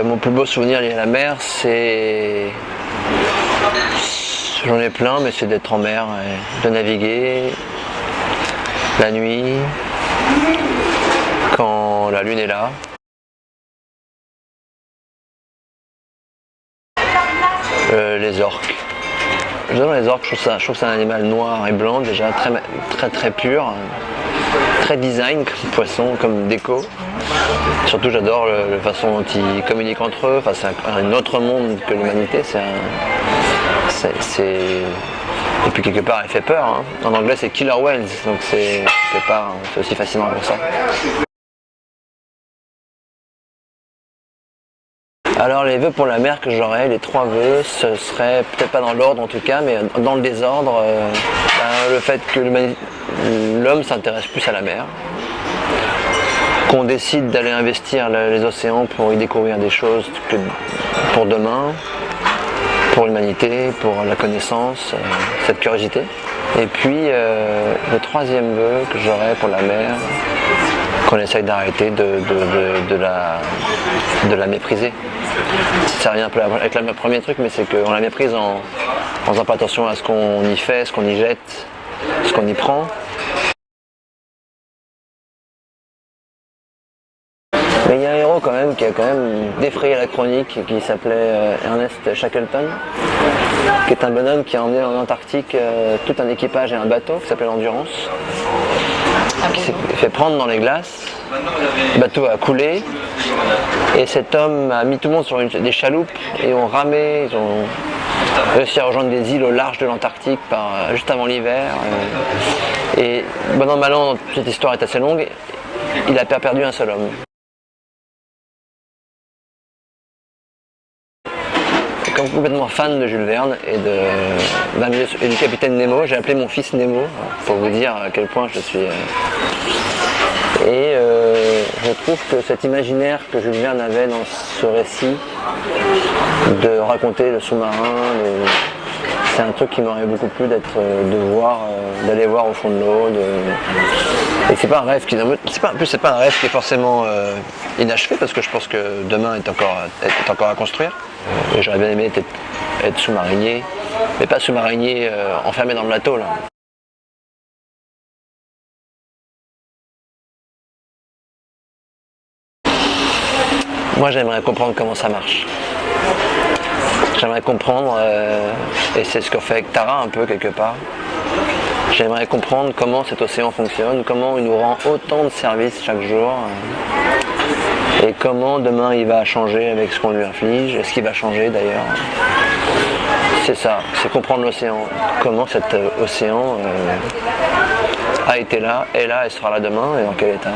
Mon plus beau souvenir lié à la mer, c'est... J'en ai plein, mais c'est d'être en mer, de naviguer, la nuit, quand la lune est là. Les orques. J'adore les orques, je trouve que c'est un animal noir et blanc, déjà très pur, très design comme poisson, comme déco. Surtout j'adore la façon dont ils communiquent entre eux, enfin, c'est un autre monde que l'humanité, et puis quelque part il fait peur, hein. En anglais c'est Killer Whales, donc c'est quelque part c'est aussi fascinant pour ça. Alors les vœux pour la mer que j'aurais, les 3 vœux, ce serait peut-être pas dans l'ordre en tout cas, mais dans le désordre, le fait que l'homme s'intéresse plus à la mer, qu'on décide d'aller investir les océans pour y découvrir des choses pour demain, pour l'humanité, pour la connaissance, cette curiosité. Et puis le 3e vœu que j'aurais pour la mer, qu'on essaye d'arrêter de la mépriser. Ça revient un peu avec le premier truc, mais c'est qu'on la méprise en faisant pas attention à ce qu'on y fait, ce qu'on y jette, ce qu'on y prend. Mais il y a un héros quand même qui a quand même défrayé la chronique, qui s'appelait Ernest Shackleton, qui est un bonhomme qui a emmené en Antarctique tout un équipage et un bateau qui s'appelle l'Endurance, qui s'est fait prendre dans les glaces. Le bateau a coulé et cet homme a mis tout le monde sur des chaloupes et ont ramé, ils ont réussi à rejoindre des îles au large de l'Antarctique juste avant l'hiver. Et bon an mal an, cette histoire est assez longue, il a perdu un seul homme. Comme complètement fan de Jules Verne et du capitaine Nemo, j'ai appelé mon fils Nemo, pour vous dire à quel point je suis... Et je trouve que cet imaginaire que Jules Verne avait dans ce récit, de raconter le sous-marin, c'est un truc qui m'aurait beaucoup plu d'aller voir au fond de l'eau. Et c'est pas un rêve c'est pas un rêve qui est forcément inachevé, parce que je pense que demain est encore à construire. Et j'aurais bien aimé être sous-marinier, mais pas sous-marinier enfermé dans le bateau là. Moi j'aimerais comprendre comment ça marche. J'aimerais comprendre, et c'est ce qu'on fait avec Tara un peu quelque part, j'aimerais comprendre comment cet océan fonctionne, comment il nous rend autant de services chaque jour, et comment demain il va changer avec ce qu'on lui inflige, est-ce qu'il va changer d'ailleurs. C'est ça, c'est comprendre l'océan, comment cet océan a été là, est là et sera là demain, et dans quel état.